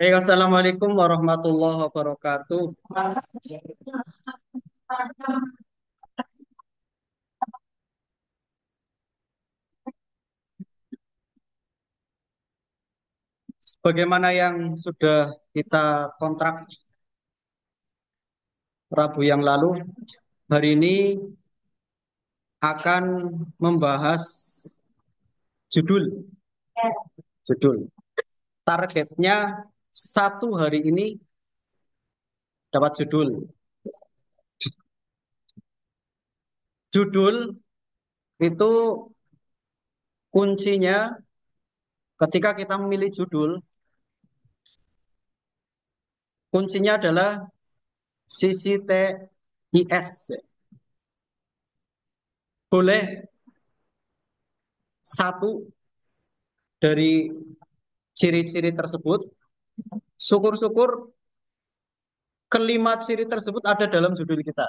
Assalamualaikum warahmatullahi wabarakatuh. Sebagaimana yang sudah kita kontrak Rabu yang lalu, hari ini akan membahas judul. Judul. Targetnya satu hari ini dapat judul. Judul itu kuncinya ketika kita memilih judul, kuncinya adalah CCTIS. Boleh satu dari ciri-ciri tersebut, syukur-syukur kelima ciri tersebut ada dalam judul kita.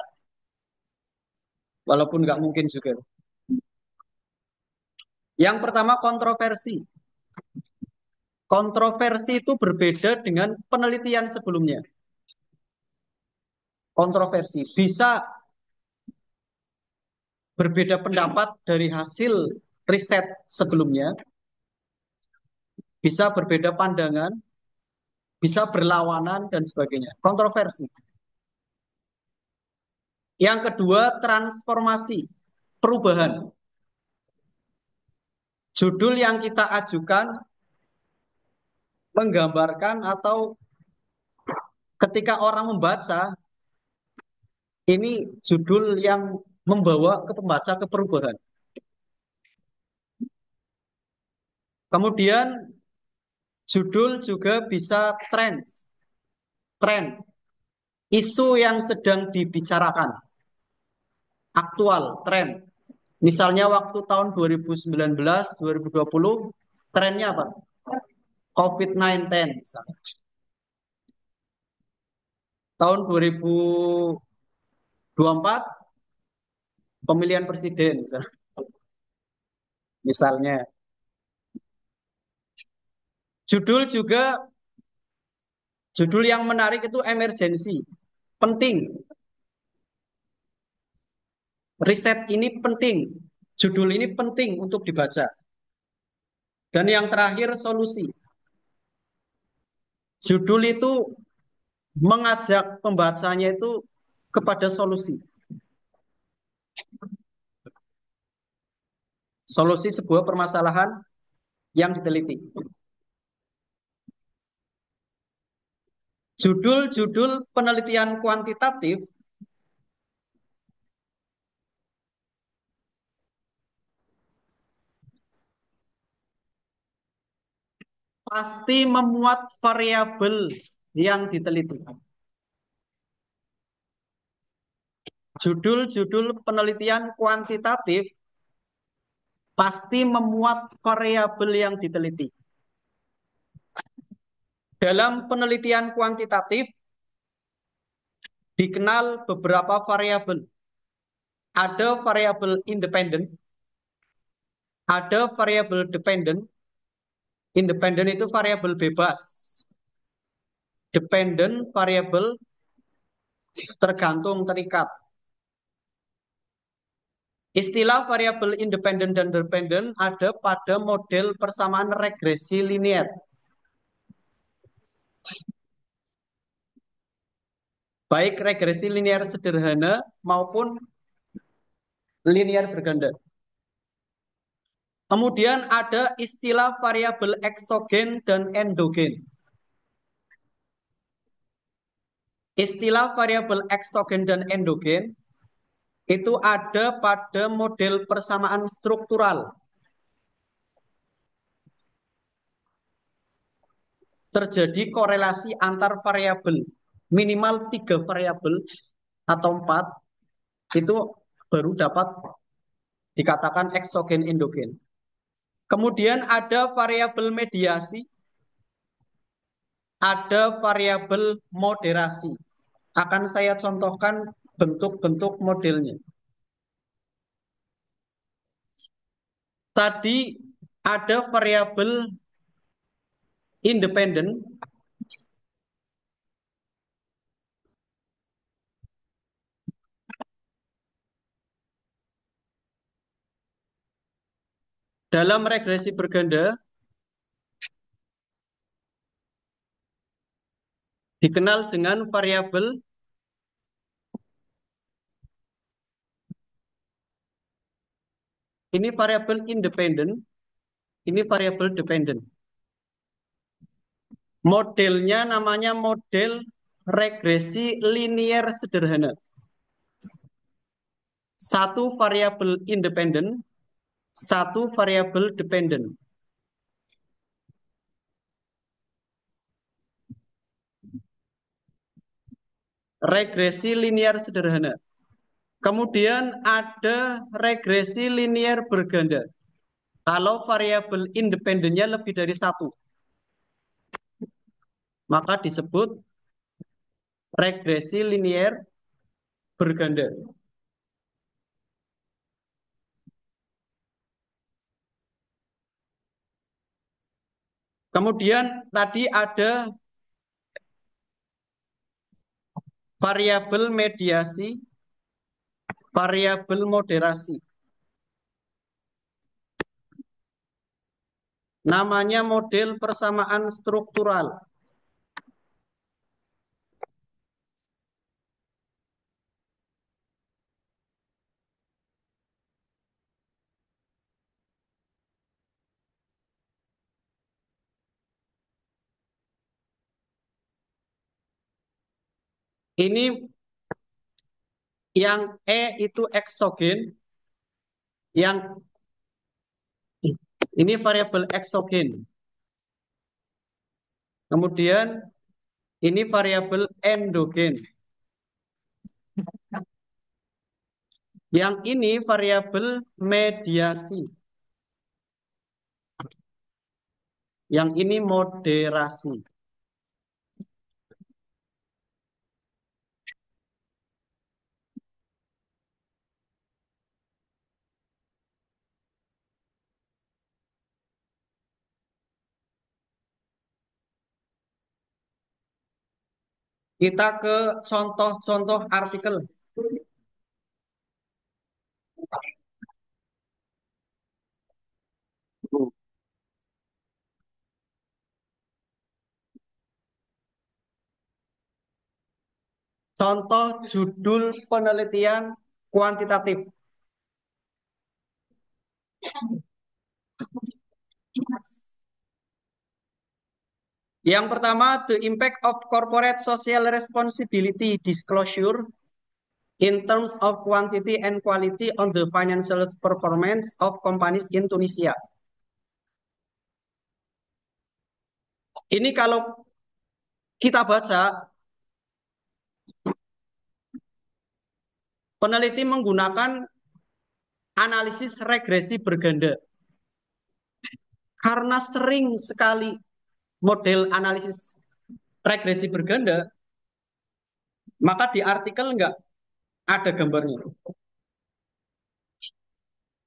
Walaupun nggak mungkin juga. Yang pertama kontroversi. Kontroversi itu berbeda dengan penelitian sebelumnya. Kontroversi bisa berbeda pendapat dari hasil riset sebelumnya, bisa berbeda pandangan, bisa berlawanan dan sebagainya. Kontroversi. Yang kedua transformasi, perubahan. Judul yang kita ajukan menggambarkan atau ketika orang membaca ini judul yang membawa ke pembaca ke perubahan. Kemudian judul juga bisa tren, isu yang sedang dibicarakan, aktual, tren. Misalnya waktu tahun 2019, 2020, trennya apa? COVID-19 misalnya. Tahun 2024, pemilihan presiden misalnya. Misalnya. Judul juga, judul yang menarik itu emergensi, penting. Riset ini penting, judul ini penting untuk dibaca. Dan yang terakhir solusi. Judul itu mengajak pembacanya itu kepada solusi. Solusi sebuah permasalahan yang diteliti. Judul-judul penelitian kuantitatif pasti memuat variabel yang diteliti. Judul-judul penelitian kuantitatif pasti memuat variabel yang diteliti. Dalam penelitian kuantitatif dikenal beberapa variabel. Ada variabel independen, ada variabel dependen. Independen itu variabel bebas. Dependen variabel tergantung terikat. Istilah variabel independen dan dependen ada pada model persamaan regresi linier. Baik regresi linier sederhana maupun linier berganda. Kemudian ada istilah variabel eksogen dan endogen. Istilah variabel eksogen dan endogen itu ada pada model persamaan struktural. Terjadi korelasi antar variabel, minimal 3 variabel atau 4, itu baru dapat dikatakan eksogen endogen. Kemudian ada variabel mediasi, ada variabel moderasi. Akan saya contohkan bentuk-bentuk modelnya. Tadi ada variabel independen, Dalam regresi berganda dikenal dengan variabel ini variabel independen, ini variabel dependen. Modelnya namanya model regresi linier sederhana. Satu variabel independen, satu variabel dependen. Regresi linier sederhana. Kemudian ada regresi linier berganda. Kalau variabel independennya lebih dari satu, maka disebut regresi linier berganda. Kemudian tadi ada variabel mediasi, variabel moderasi. Namanya model persamaan struktural. Ini yang E itu eksogen, yang ini variabel eksogen. Kemudian ini variabel endogen. Yang ini variabel mediasi. Yang ini moderasi. Kita ke contoh-contoh artikel. Contoh judul penelitian kuantitatif. Yang pertama, the impact of corporate social responsibility disclosure in terms of quantity and quality on the financial performance of companies in Tunisia. Ini kalau kita baca, peneliti menggunakan analisis regresi berganda. Karena sering sekali model analisis regresi berganda, maka di artikel nggak ada gambarnya.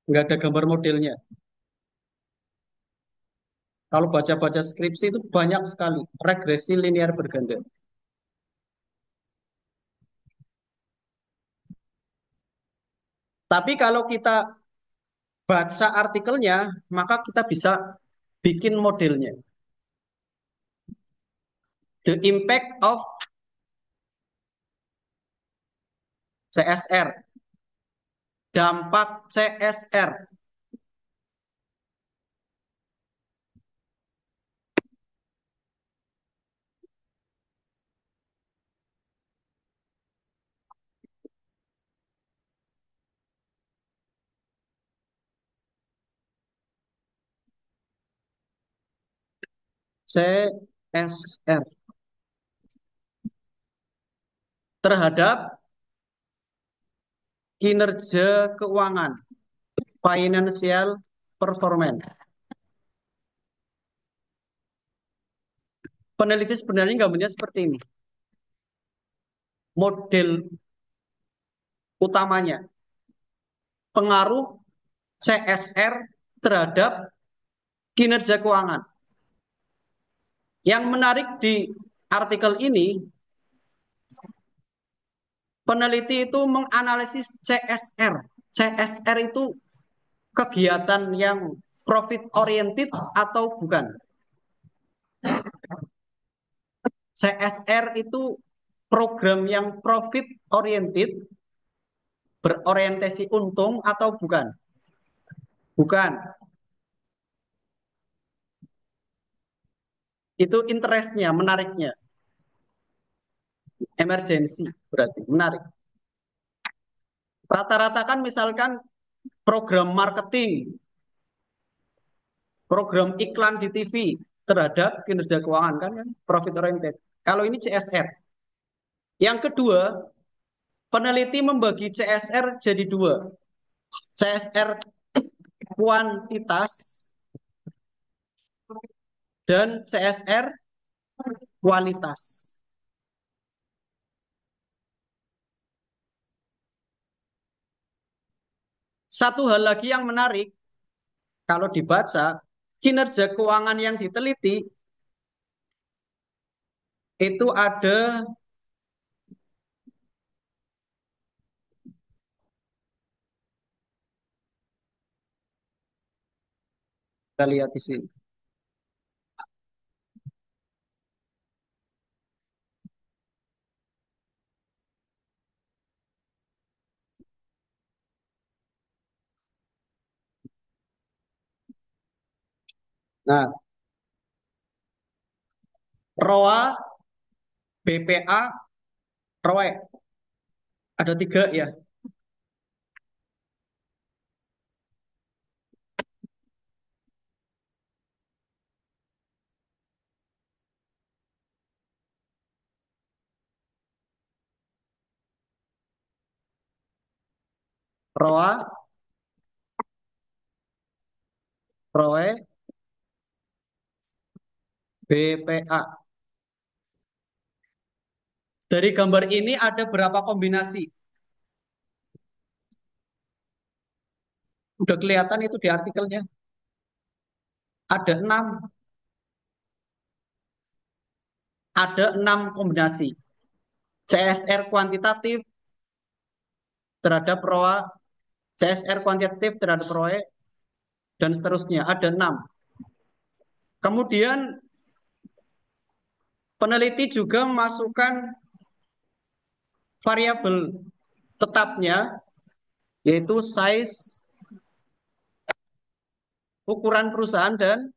Nggak ada gambar modelnya. Kalau baca-baca skripsi itu banyak sekali regresi linear berganda. Tapi kalau kita baca artikelnya, maka kita bisa bikin modelnya. The impact of CSR. Dampak CSR. CSR. Terhadap kinerja keuangan. Financial performance. Peneliti sebenarnya gambarnya seperti ini. Model utamanya. Pengaruh CSR terhadap kinerja keuangan. Yang menarik di artikel ini, peneliti itu menganalisis CSR. CSR itu kegiatan yang profit oriented atau bukan? CSR itu program yang profit oriented, berorientasi untung atau bukan? Bukan. Itu interestnya, menariknya. Emergency berarti, menarik. Rata-rata kan misalkan program marketing, program iklan di TV terhadap kinerja keuangan kan, profit oriented. Kalau ini CSR. Yang kedua, peneliti membagi CSR jadi dua. CSR kuantitas dan CSR kualitas. Satu hal lagi yang menarik, kalau dibaca, kinerja keuangan yang diteliti itu ada, kita lihat di sini. Nah, ROA, BPA, ROE. Ada tiga ya. ROA, ROE, BPA. Dari gambar ini ada berapa kombinasi? Udah kelihatan itu di artikelnya. Ada enam, kombinasi. CSR kuantitatif terhadap ROA, CSR kuantitatif terhadap ROE, dan seterusnya. Ada enam. Kemudian peneliti juga memasukkan variabel tetapnya, yaitu size, ukuran perusahaan, dan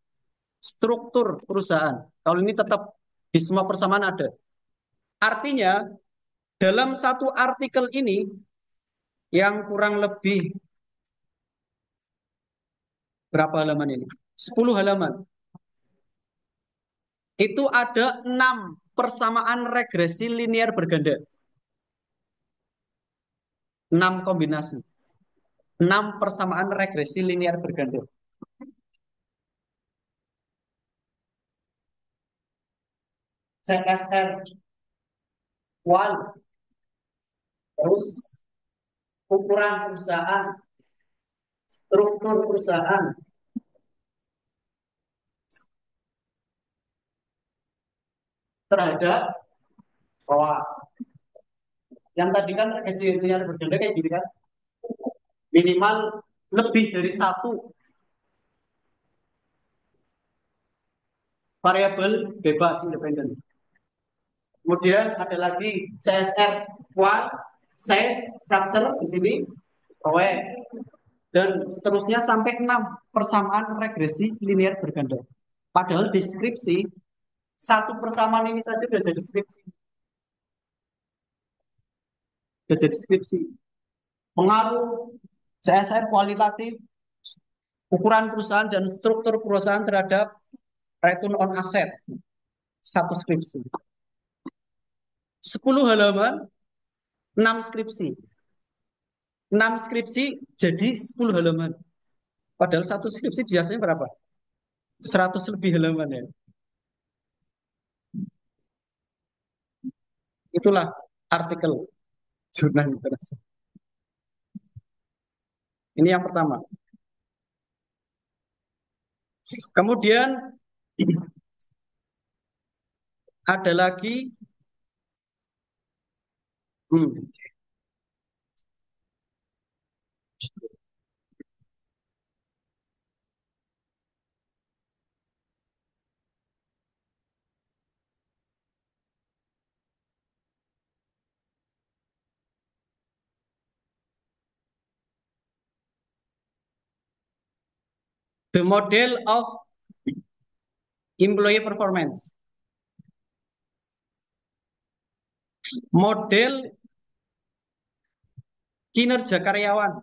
struktur perusahaan. Kalau ini tetap di semua persamaan ada. Artinya, dalam satu artikel ini, yang kurang lebih berapa halaman ini? 10 halaman. Itu ada 6 persamaan regresi linear berganda. 6 kombinasi. 6 persamaan regresi linear berganda. CSR one, terus ukuran perusahaan, struktur perusahaan, terhadap bahwa yang tadi kan regresi linear berganda kayak gini kan, minimal lebih dari satu variabel bebas independen. Kemudian ada lagi CSR one, size, chapter di sini, ROE, dan seterusnya sampai 6 persamaan regresi linear berganda. Padahal deskripsi satu persamaan ini saja sudah jadi skripsi. Sudah jadi skripsi. Pengaruh CSR kualitatif, ukuran perusahaan dan struktur perusahaan terhadap return on asset. Satu skripsi. 10 halaman, 6 skripsi. 6 skripsi jadi 10 halaman. Padahal satu skripsi biasanya berapa? 100 lebih halaman ya. Itulah artikel jurnal internasional. Ini yang pertama. Kemudian ada lagi hmm, The model of employee performance. Model kinerja karyawan.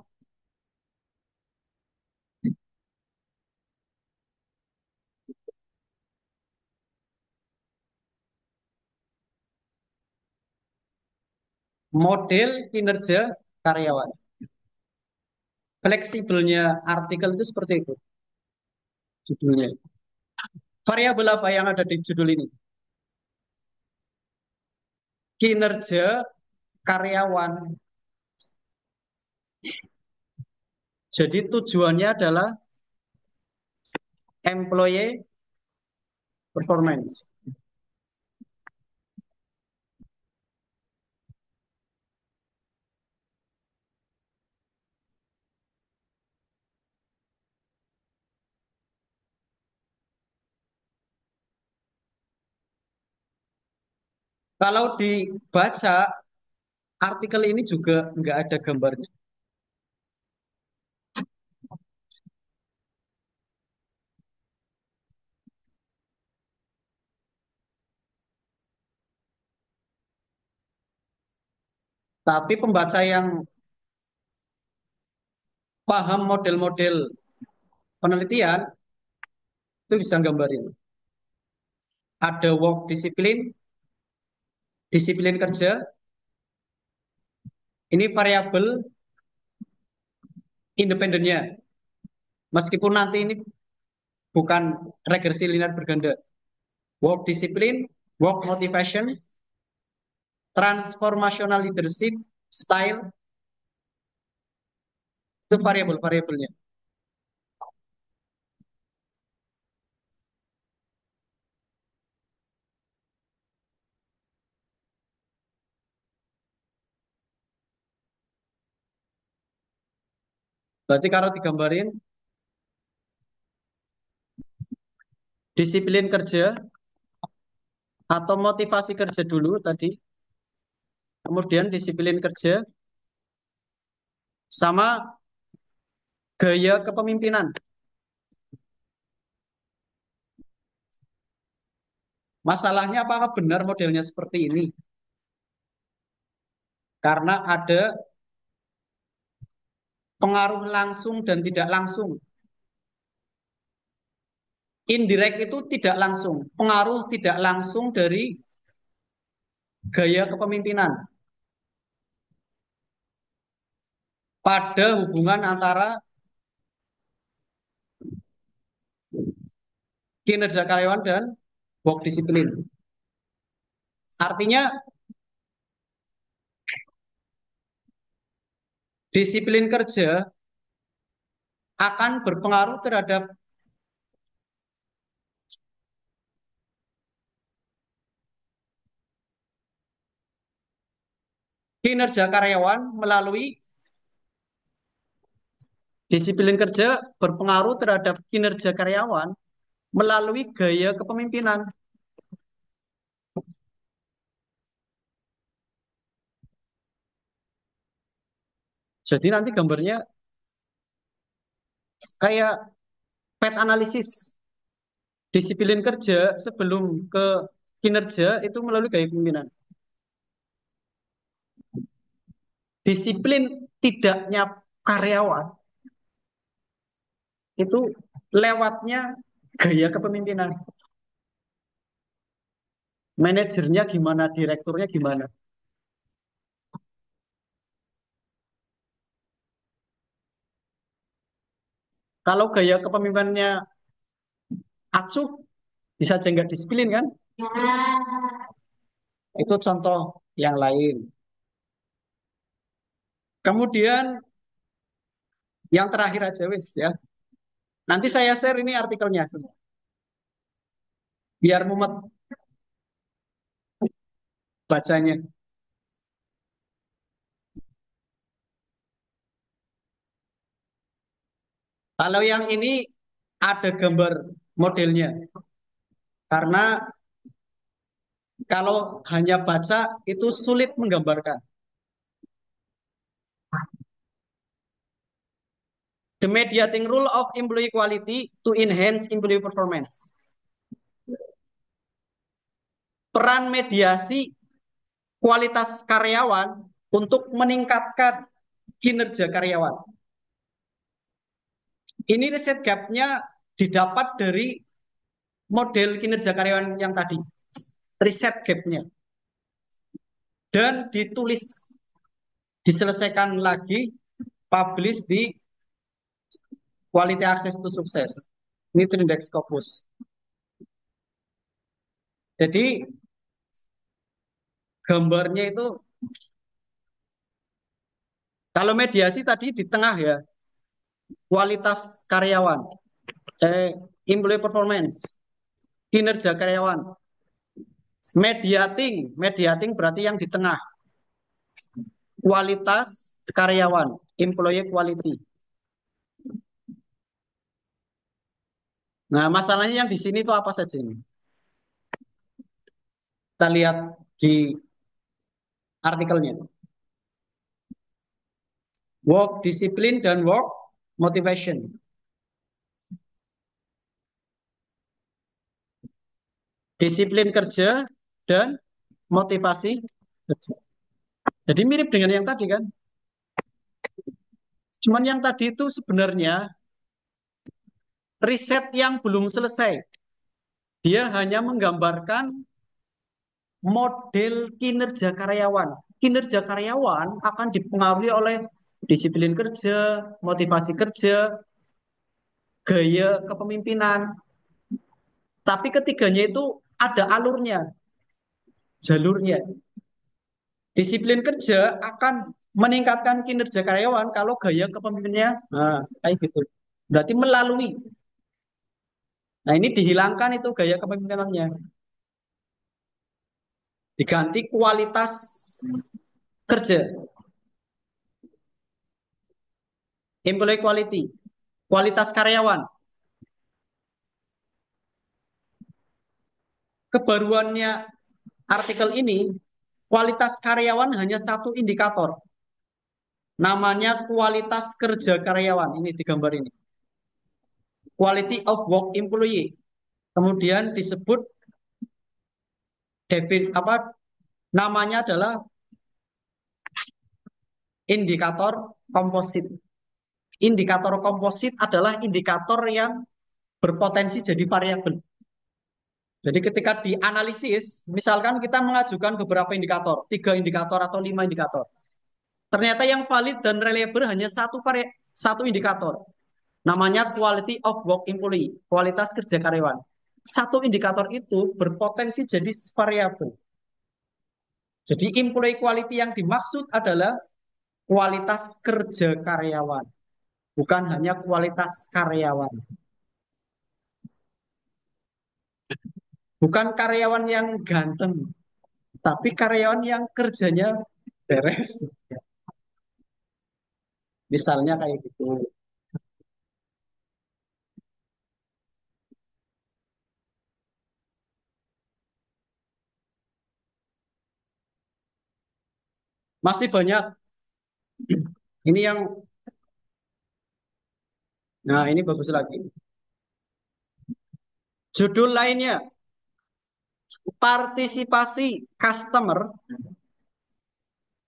Model kinerja karyawan. Fleksibelnya artikel itu seperti itu judulnya. Variabel apa yang ada di judul ini? Kinerja karyawan. Jadi tujuannya adalah employee performance. Kalau dibaca artikel ini juga nggak ada gambarnya. Tapi pembaca yang paham model-model penelitian itu bisa gambarin. Ada work disiplin, disiplin kerja. Ini variabel independennya. Meskipun nanti ini bukan regresi linear berganda. Work disiplin, work motivation, transformational leadership, style, itu variabel-variabelnya. Berarti kalau digambarin, disiplin kerja atau motivasi kerja dulu tadi, kemudian disiplin kerja sama gaya kepemimpinan. Masalahnya apakah benar modelnya seperti ini? Karena ada pengaruh langsung dan tidak langsung. Indirect itu tidak langsung, pengaruh tidak langsung dari gaya kepemimpinan pada hubungan antara kinerja karyawan dan work disiplin. Artinya disiplin kerja akan berpengaruh terhadap kinerja karyawan melalui disiplin kerja berpengaruh terhadap kinerja karyawan melalui gaya kepemimpinan. Jadi nanti gambarnya kayak pet analisis. Disiplin kerja sebelum ke kinerja itu melalui gaya kepemimpinan. Disiplin tidaknya karyawan itu lewatnya gaya kepemimpinan. Manajernya gimana, direkturnya gimana. Kalau gaya kepemimpinannya acuh, bisa aja nggak disiplin kan? Itu contoh yang lain. Kemudian yang terakhir aja wis ya. Nanti saya share ini artikelnya semua. Biar mumet bacanya. Kalau yang ini ada gambar modelnya. Karena kalau hanya baca itu sulit menggambarkan. The mediating role of employee quality to enhance employee performance. Peran mediasi kualitas karyawan untuk meningkatkan kinerja karyawan. Ini riset gap-nya didapat dari model kinerja karyawan yang tadi. Riset gap-nya. Dan ditulis, diselesaikan lagi, publish di Quality Access to Success. Ini Trindex Scopus. Jadi gambarnya itu kalau mediasi tadi di tengah ya, kualitas karyawan, employee performance, kinerja karyawan. Mediating berarti yang di tengah. Kualitas karyawan, employee quality. Nah, masalahnya yang di sini itu apa saja ini? Kita lihat di artikelnya. Work discipline dan work motivation. Disiplin kerja dan motivasi kerja. Jadi mirip dengan yang tadi kan. Cuman yang tadi itu sebenarnya riset yang belum selesai. Dia hanya menggambarkan model kinerja karyawan. Kinerja karyawan akan dipengaruhi oleh disiplin kerja, motivasi kerja, gaya kepemimpinan. Tapi ketiganya itu ada alurnya, jalurnya. Disiplin kerja akan meningkatkan kinerja karyawan kalau gaya kepemimpinannya kayak gitu. Berarti melalui. Nah, ini dihilangkan itu gaya kepemimpinannya. Diganti kualitas kerja. Employee quality. Kualitas karyawan. Kebaruannya artikel ini, kualitas karyawan hanya satu indikator. Namanya kualitas kerja karyawan. Ini di gambar ini. Quality of work employee. Kemudian disebut namanya adalah indikator komposit. Indikator komposit adalah indikator yang berpotensi jadi variabel. Jadi ketika dianalisis, misalkan kita mengajukan beberapa indikator, 3 indikator atau 5 indikator. Ternyata yang valid dan reliable hanya satu indikator. Namanya quality of work employee, kualitas kerja karyawan. Satu indikator itu berpotensi jadi variabel. Jadi employee quality yang dimaksud adalah kualitas kerja karyawan, bukan hanya kualitas karyawan. Bukan karyawan yang ganteng, tapi karyawan yang kerjanya beres. Misalnya kayak gitu. Masih banyak. Ini yang, nah ini bagus lagi. Judul lainnya, partisipasi customer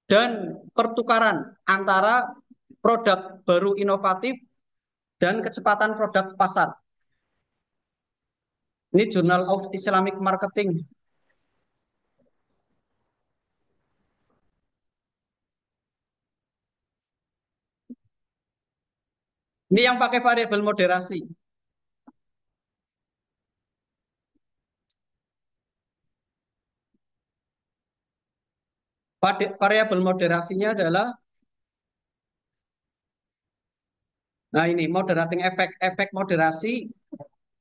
dan pertukaran antara produk baru inovatif dan kecepatan produk pasar. Ini Journal of Islamic Marketing. Ini yang pakai variabel moderasi. Variabel moderasinya adalah, nah ini moderating efek, efek moderasi,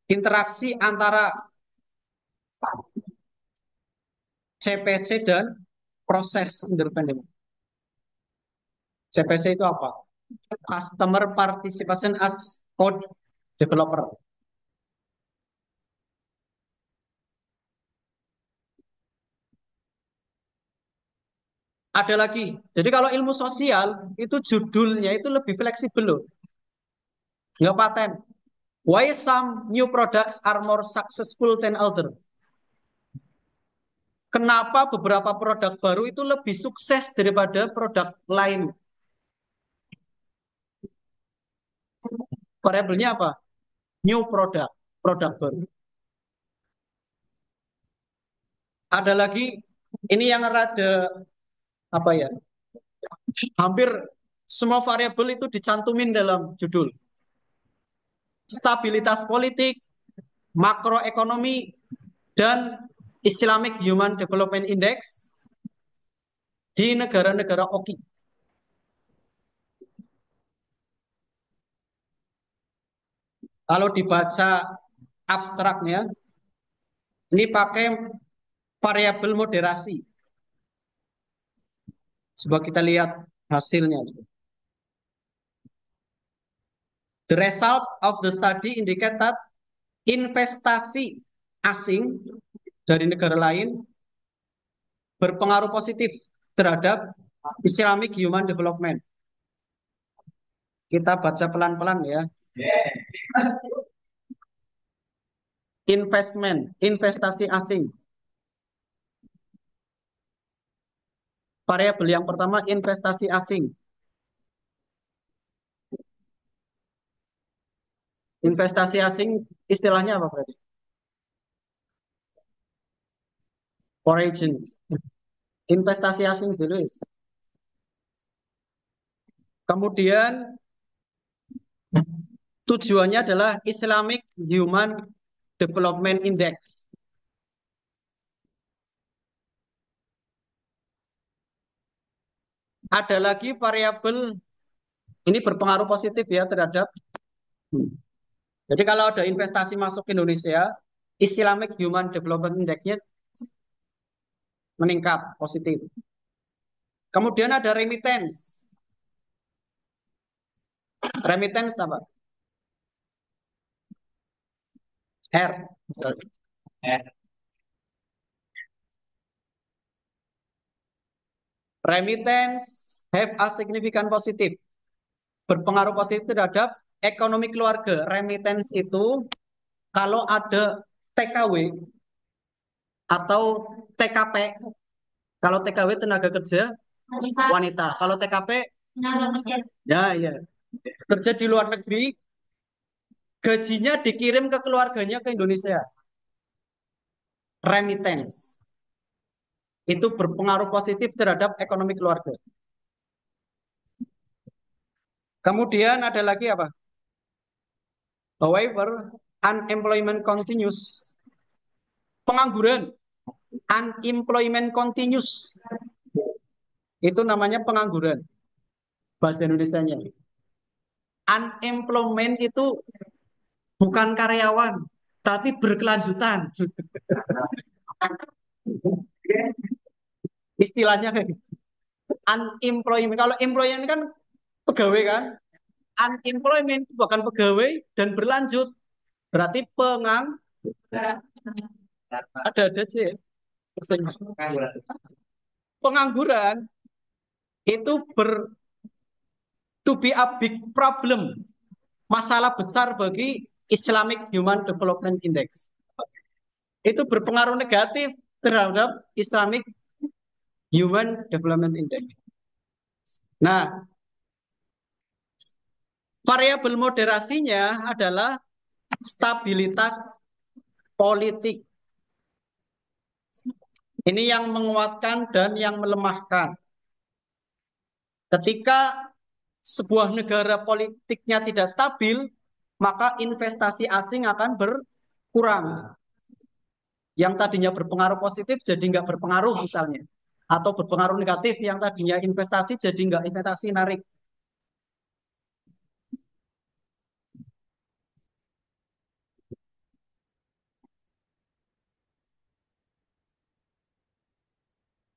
interaksi antara CPC dan proses independen. CPC itu apa? Customer Participation as Code Developer. Ada lagi. Jadi kalau ilmu sosial itu judulnya itu lebih fleksibel loh. nggak paten. Why some new products are more successful than others? Kenapa beberapa produk baru itu lebih sukses daripada produk lain? Variabelnya apa? New product, produk baru. Ada lagi, ini yang rada apa ya? Hampir semua variabel itu dicantumin dalam judul. Stabilitas politik, makroekonomi, dan Islamic Human Development Index di negara-negara OKI. Kalau dibaca abstraknya, ini pakai variabel moderasi. Coba kita lihat hasilnya. The result of the study indicate that investasi asing dari negara lain berpengaruh positif terhadap Islamic Human Development. Kita baca pelan-pelan ya. Investment, investasi asing. Variabel yang pertama investasi asing. Investasi asing istilahnya apa berarti? Foreign. Investasi asing dulu. Kemudian tujuannya adalah Islamic Human Development Index. Ada lagi variabel ini berpengaruh positif ya terhadap. Jadi kalau ada investasi masuk ke Indonesia, Islamic Human Development Index-nya meningkat positif. Kemudian ada remittance. Remittance apa? R. Misalnya. Remittance have a significant positive. Berpengaruh positif terhadap ekonomi keluarga. Remittance itu kalau ada TKW atau TKP. Kalau TKW tenaga kerja wanita. Kalau TKP ya ya kerja di luar negeri, gajinya dikirim ke keluarganya ke Indonesia. Remittance itu berpengaruh positif terhadap ekonomi keluarga. Kemudian ada lagi apa? However, unemployment continues. Pengangguran, unemployment continues. Itu namanya pengangguran. Bahasa Indonesianya. Unemployment itu bukan karyawan, tapi berkelanjutan. Istilahnya kayak gitu. Unemployment. Kalau employment kan pegawai kan. Unemployment bukan pegawai dan berlanjut. Berarti ada sih. Pengangguran itu to be a big problem. Masalah besar bagi Islamic Human Development Index. Itu berpengaruh negatif terhadap Islamic Human Development Index. Nah, variabel moderasinya adalah stabilitas politik. Ini yang menguatkan dan yang melemahkan. Ketika sebuah negara politiknya tidak stabil, maka investasi asing akan berkurang. Yang tadinya berpengaruh positif jadi nggak berpengaruh misalnya. Atau berpengaruh negatif yang tadinya investasi jadi nggak investasi narik.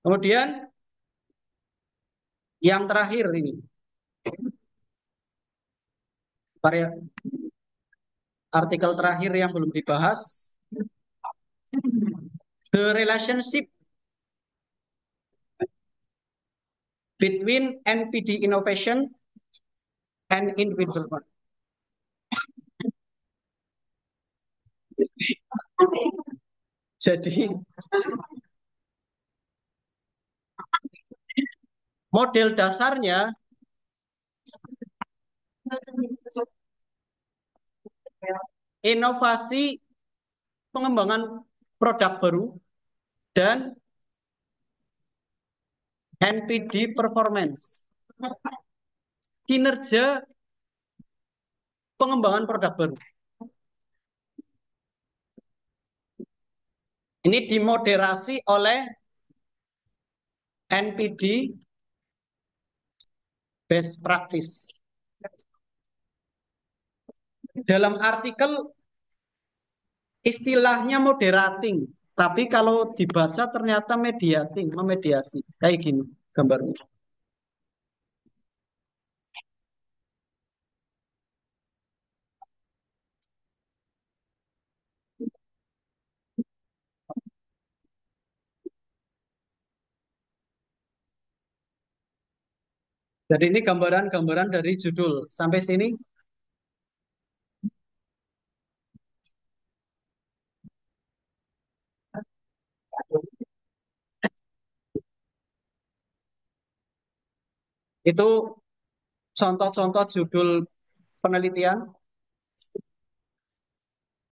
Kemudian yang terakhir ini, artikel terakhir yang belum dibahas, the relationship between NPD innovation and individual. Jadi model dasarnya inovasi pengembangan produk baru dan NPD performance. Kinerja pengembangan produk baru. Ini dimoderasi oleh NPD best practice. Dalam artikel istilahnya moderating, tapi kalau dibaca ternyata mediating, memediasi. Kayak gini gambarnya. Jadi ini gambaran-gambaran dari judul. Sampai sini itu contoh-contoh judul penelitian.